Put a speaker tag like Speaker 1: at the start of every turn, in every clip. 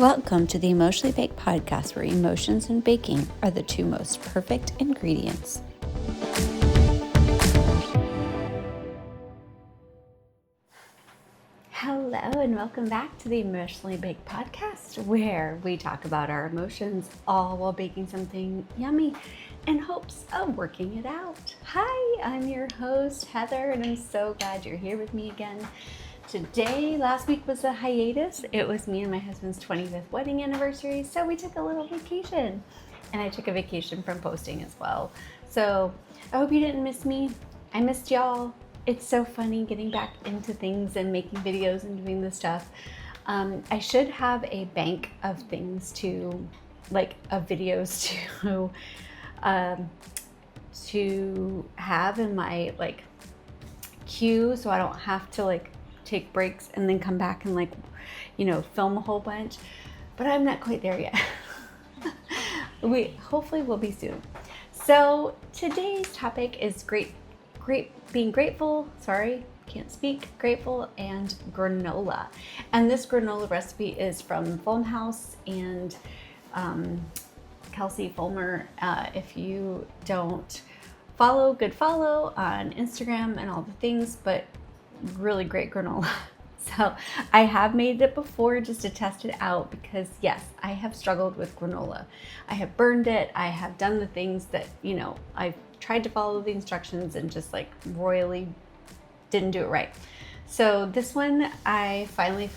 Speaker 1: Welcome to the Emotionally Baked podcast, where emotions and baking are the two most perfect ingredients. Hello and welcome back to the Emotionally Baked podcast, where we talk about our emotions all while baking something yummy in hopes of working it out. Hi, I'm your host, Heather, and I'm so glad you're here with me again. Today, last week was a hiatus. It was me and my husband's 25th wedding anniversary, so we took a little vacation. And I took a vacation from posting as well. So I hope you didn't miss me. I missed y'all. It's so funny getting back into things and making videos and doing this stuff. I should have a bank of things of videos to have in my queue, so I don't have to take breaks and then come back and film a whole bunch, but I'm not quite there yet. We hopefully will be soon. So today's topic is grateful and granola. And this granola recipe is from Fullmhouse and Kelsey Fulmer. If you don't follow on Instagram and all the things, but really great granola. So I have made it before just to test it out because yes, I have struggled with granola. I have burned it. I have done the things that, I've tried to follow the instructions and just royally didn't do it right. So this one, I finally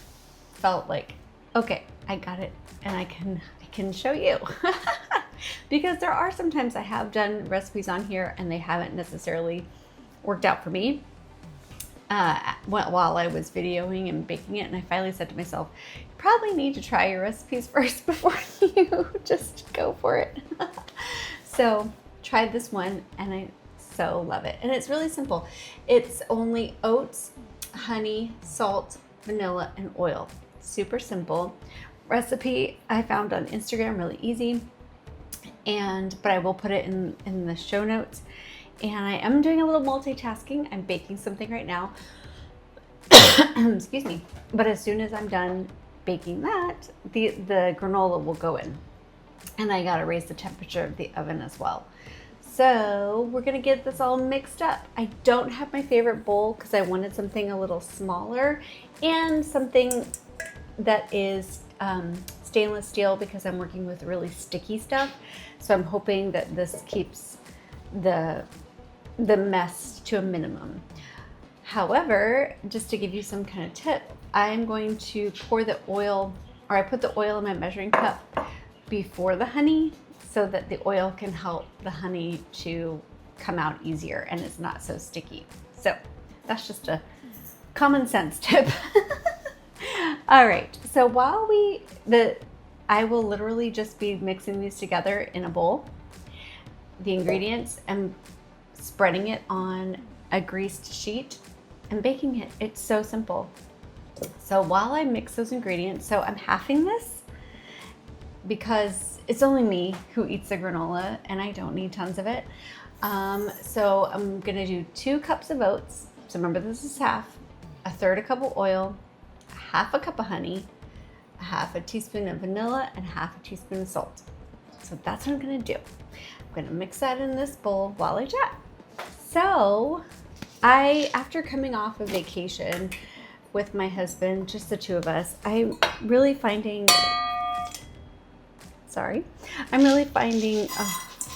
Speaker 1: felt okay, I got it and I can show you. Because there are sometimes I have done recipes on here and they haven't necessarily worked out for me. While I was videoing and baking it, and I finally said to myself, you probably need to try your recipes first before you just go for it. So tried this one and I so love it. And it's really simple. It's only oats, honey, salt, vanilla, and oil. Super simple recipe. I found on Instagram, really easy. But I will put it in the show notes. And I am doing a little multitasking. I'm baking something right now. Excuse me. But as soon as I'm done baking that, the granola will go in. And I got to raise the temperature of the oven as well. So we're going to get this all mixed up. I don't have my favorite bowl because I wanted something a little smaller and something that is stainless steel because I'm working with really sticky stuff. So I'm hoping that this keeps the mess to a minimum. However, just to give you some kind of tip, I'm going to pour the oil, or I put the oil in my measuring cup before the honey so that the oil can help the honey to come out easier and it's not so sticky. So that's just a common sense tip. All right, so I will literally just be mixing these together in a bowl, the ingredients, and spreading it on a greased sheet and baking it. It's so simple. So while I mix those ingredients, so I'm halving this because it's only me who eats the granola and I don't need tons of it. So I'm gonna do 2 cups of oats. So remember, this is half, a third a cup of oil, half a cup of honey, a half a teaspoon of vanilla, and half a teaspoon of salt. So that's what I'm gonna do. I'm gonna mix that in this bowl while I chat. So after coming off a vacation with my husband, just the two of us, I'm really finding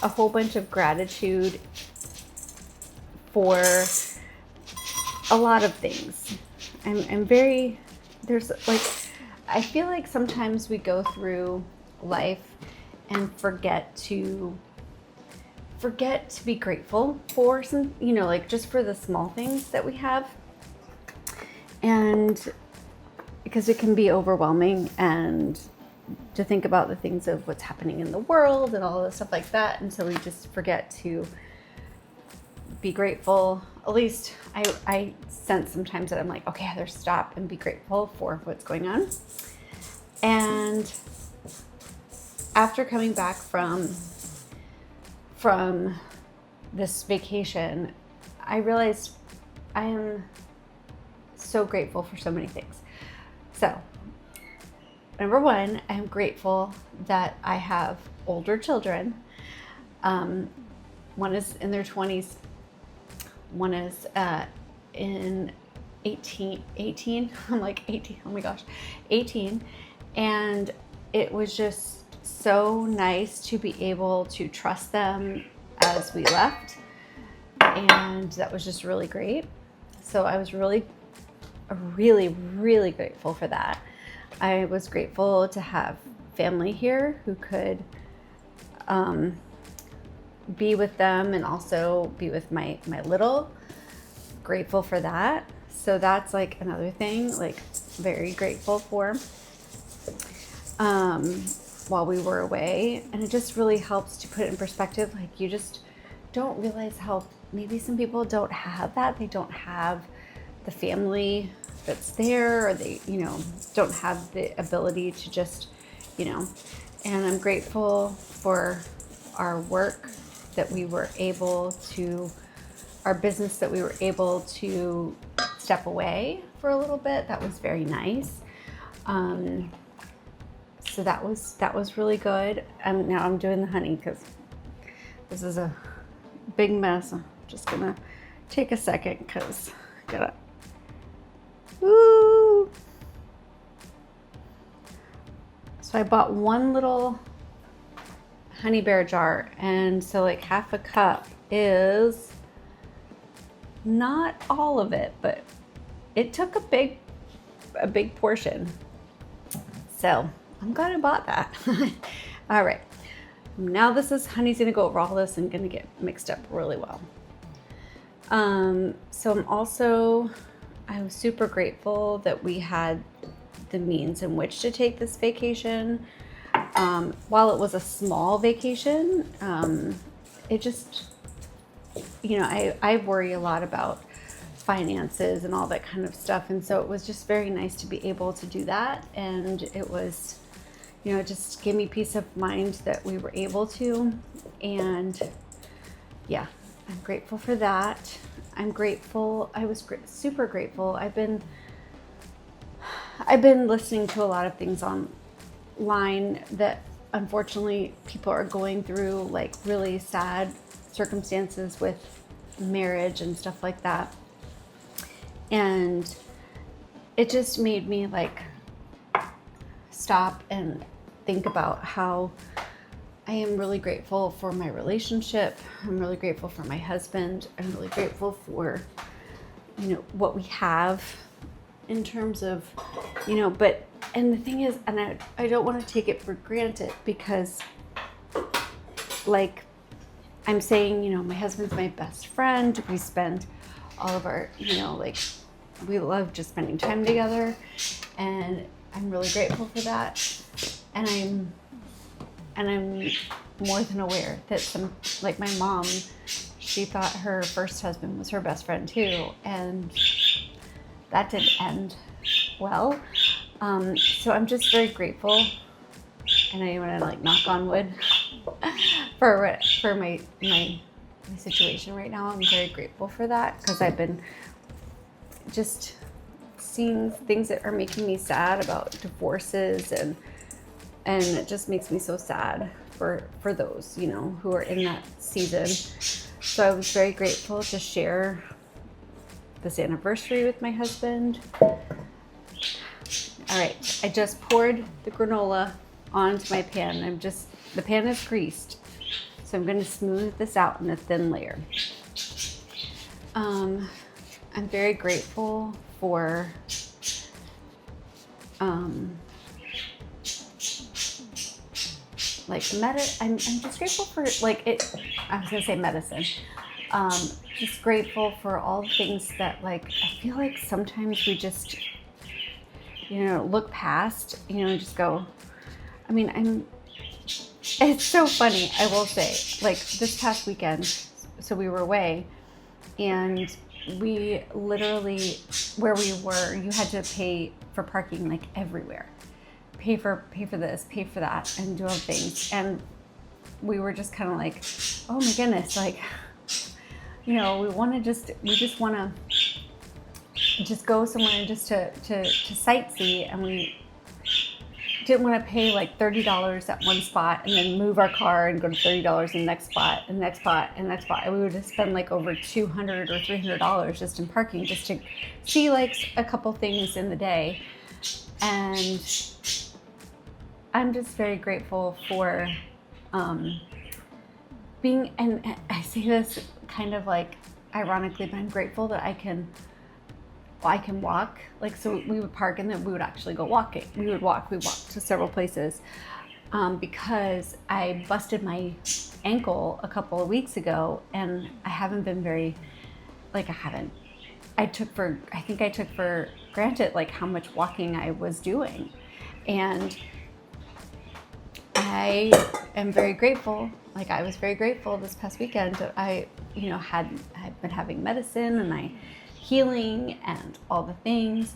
Speaker 1: a whole bunch of gratitude for a lot of things. I feel like sometimes we go through life and forget to be grateful for some, just for the small things that we have. And because it can be overwhelming and to think about the things of what's happening in the world and all the stuff like that. And so we just forget to be grateful. At least I sense sometimes that I'm like, okay, Heather, stop and be grateful for what's going on. And after coming back from this vacation, I realized I am so grateful for so many things. So number one, I'm grateful that I have older children. One is in their 20s. One is in 18. I'm like 18. Oh my gosh, 18. And it was just so nice to be able to trust them as we left. And that was just really great. So I was really, really grateful for that. I was grateful to have family here who could be with them and also be with my little. Grateful for that. So that's like another thing, like very grateful for while we were away. And it just really helps to put it in perspective. Like you just don't realize how maybe some people don't have that. They don't have the family that's there, or they, don't have the ability to just, and I'm grateful for our work that we were able to, our business that we were able to step away for a little bit. That was very nice. So that was really good. And now I'm doing the honey because this is a big mess. I'm just gonna take a second because I gotta, woo. So I bought one little honey bear jar, and so like half a cup is not all of it, but it took a big portion. So I'm glad I bought that. All right, now honey's gonna go over all this and gonna get mixed up really well. So I was super grateful that we had the means in which to take this vacation. While it was a small vacation, it just, I worry a lot about finances and all that kind of stuff. And so it was just very nice to be able to do that. And it was, just gave me peace of mind that we were able to. And yeah, I'm grateful for that. I'm grateful. I was super grateful. I've been listening to a lot of things online that unfortunately people are going through, like really sad circumstances with marriage and stuff like that. And it just made me like stop and think about how I am really grateful for my relationship. I'm really grateful for my husband. I'm really grateful for, what we have in terms of, and the thing is, and I don't want to take it for granted because like I'm saying, my husband's my best friend. We spend all of our, we love just spending time together, and I'm really grateful for that. And I'm more than aware that like my mom, she thought her first husband was her best friend too, and that didn't end well. So I'm just very grateful, and I want to like knock on wood for my situation right now. I'm very grateful for that because I've been just seeing things that are making me sad about divorces, and it just makes me so sad for those, who are in that season. So I was very grateful to share this anniversary with my husband. All right, I just poured the granola onto my pan. The pan is greased, so I'm going to smooth this out in a thin layer. I'm very grateful for I'm just grateful for I was gonna say medicine. Just grateful for all the things that I feel like sometimes we just look past, and just go. It's so funny, I will say, this past weekend, so we were away, and we literally, where we were, you had to pay for parking everywhere. Pay for this, pay for that, and do other things. And we were just kind of like, oh my goodness, we just want to just go somewhere just to sightsee, and we didn't want to pay like $30 at one spot and then move our car and go to $30 in the next spot and next spot and next spot. And we would just spend like over $200 or $300 just in parking just to see like a couple things in the day. And I'm just very grateful for being, and I say this kind of like ironically, but I'm grateful that I can walk. Like, so we would park and then we would actually go walking. We walked to several places because I busted my ankle a couple of weeks ago, and I haven't been very, like, I took for granted like how much walking I was doing. And I am very grateful. Like, I was very grateful this past weekend that I've been having medicine and healing and all the things,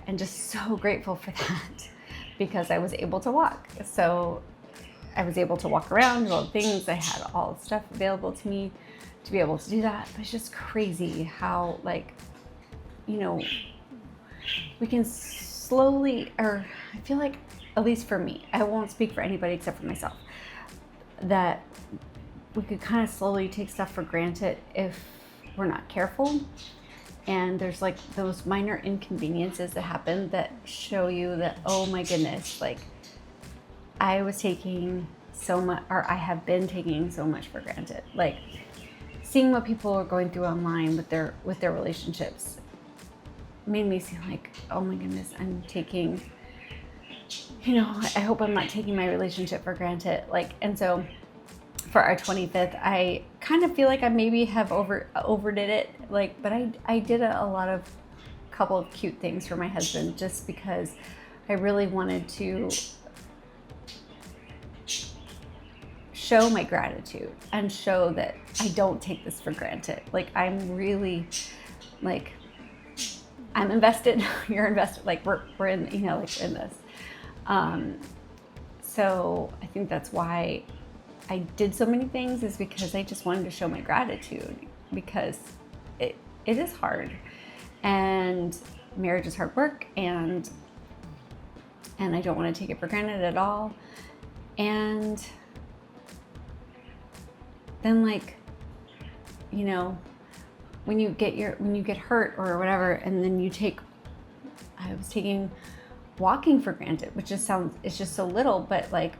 Speaker 1: and just so grateful for that because I was able to walk. So I was able to walk around, do all the things. I had all the stuff available to me to be able to do that. But it's just crazy how, like, we can slowly, or I feel like, at least for me, I won't speak for anybody except for myself, that we could kind of slowly take stuff for granted if we're not careful. And there's like those minor inconveniences that happen that show you that, oh my goodness, like I was taking so much, or I have been taking so much for granted. Like seeing what people are going through online with their relationships made me see like, oh my goodness, I'm taking, I hope I'm not taking my relationship for granted. Like, and so for our 25th, I kind of feel like I maybe have overdid it. Like, but I did a couple of cute things for my husband just because I really wanted to show my gratitude and show that I don't take this for granted. Like, I'm really, like, I'm invested, you're invested, like we're in, like in this. So I think that's why I did so many things, is because I just wanted to show my gratitude, because it is hard, and marriage is hard work, and I don't want to take it for granted at all. And then, like, when you get hurt or whatever, and then I was taking walking for granted, which it's just so little, but like,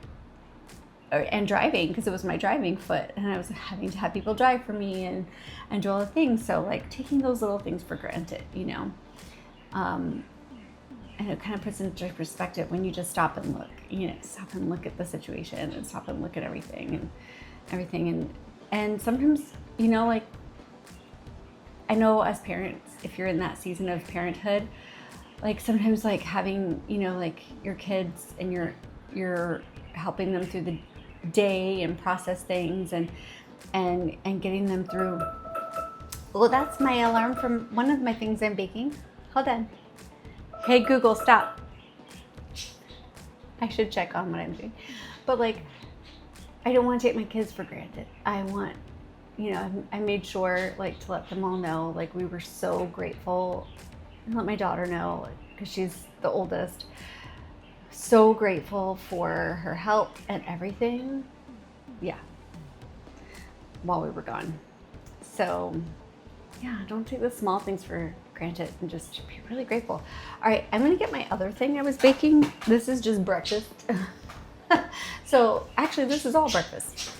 Speaker 1: and driving, because it was my driving foot, and I was having to have people drive for me and do all the things. So like taking those little things for granted, and it kind of puts into perspective when you just stop and look at the situation and stop and look at everything. And sometimes, like, I know as parents, if you're in that season of parenthood, like sometimes like having, like your kids and you're helping them through the day and process things and getting them through. Well, that's my alarm from one of my things I'm baking. Hold on. Hey Google, stop. I should check on what I'm doing. But like, I don't want to take my kids for granted. I want, I made sure like to let them all know, like we were so grateful, and let my daughter know, because she's the oldest, so grateful for her help and everything. Yeah. While we were gone. So yeah, don't take the small things for granted and just be really grateful. All right, I'm gonna get my other thing I was baking. This is just breakfast. So actually this is all breakfast.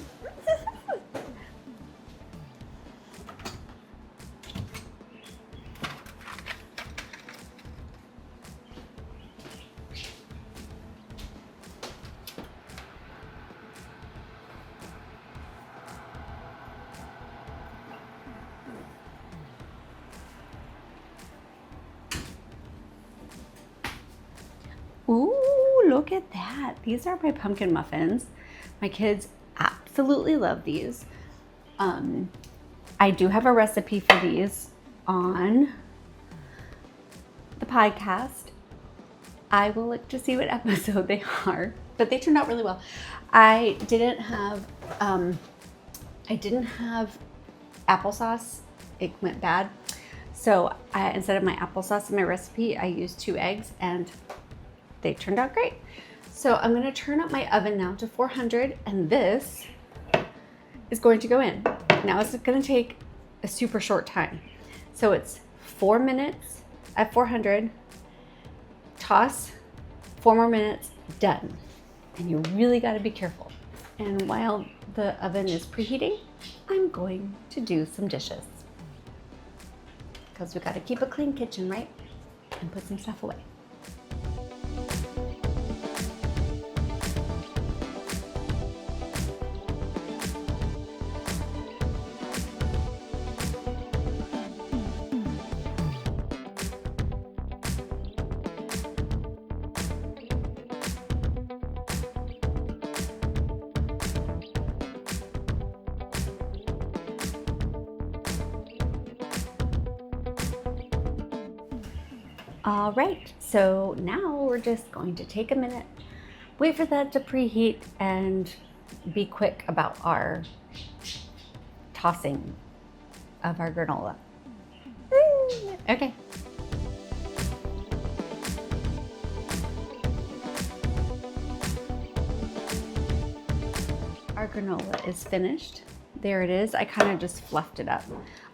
Speaker 1: Ooh, look at that. These are my pumpkin muffins. My kids absolutely love these. I do have a recipe for these on the podcast. I will look to see what episode they are, but they turned out really well. I didn't have applesauce. It went bad. So instead of my applesauce in my recipe, I used 2 eggs, and they turned out great. So I'm gonna turn up my oven now to 400, and this is going to go in. Now it's gonna take a super short time. So it's 4 minutes at 400, toss, 4 more minutes, done. And you really gotta be careful. And while the oven is preheating, I'm going to do some dishes. Because we gotta keep a clean kitchen, right? And put some stuff away. All right, so now we're just going to take a minute, wait for that to preheat, and be quick about our tossing of our granola. Okay. Our granola is finished. There it is. I kind of just fluffed it up.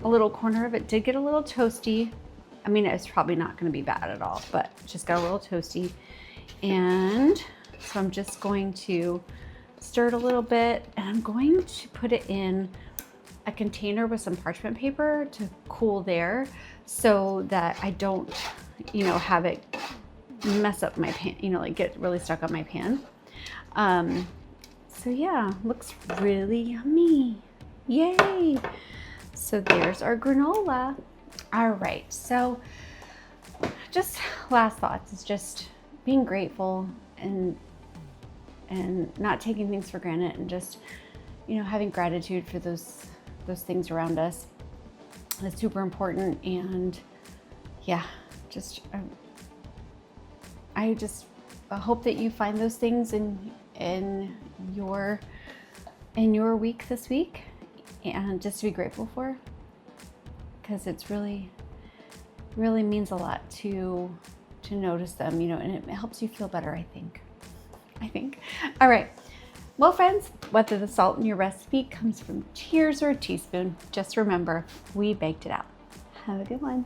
Speaker 1: A little corner of it did get a little toasty. I mean, it's probably not going to be bad at all, but just got a little toasty. And so I'm just going to stir it a little bit, and I'm going to put it in a container with some parchment paper to cool there, so that I don't, have it mess up my pan, like get really stuck on my pan. So yeah, looks really yummy. Yay! So there's our granola. All right, so just last thoughts is just being grateful and not taking things for granted, and just having gratitude for those things around us. That's super important. And yeah, just I just hope that you find those things in your week this week, and just to be grateful for. Because it's really means a lot to notice them, and it helps you feel better, I think. All right. Well, friends, whether the salt in your recipe comes from tears or a teaspoon, just remember, we baked it out. Have a good one.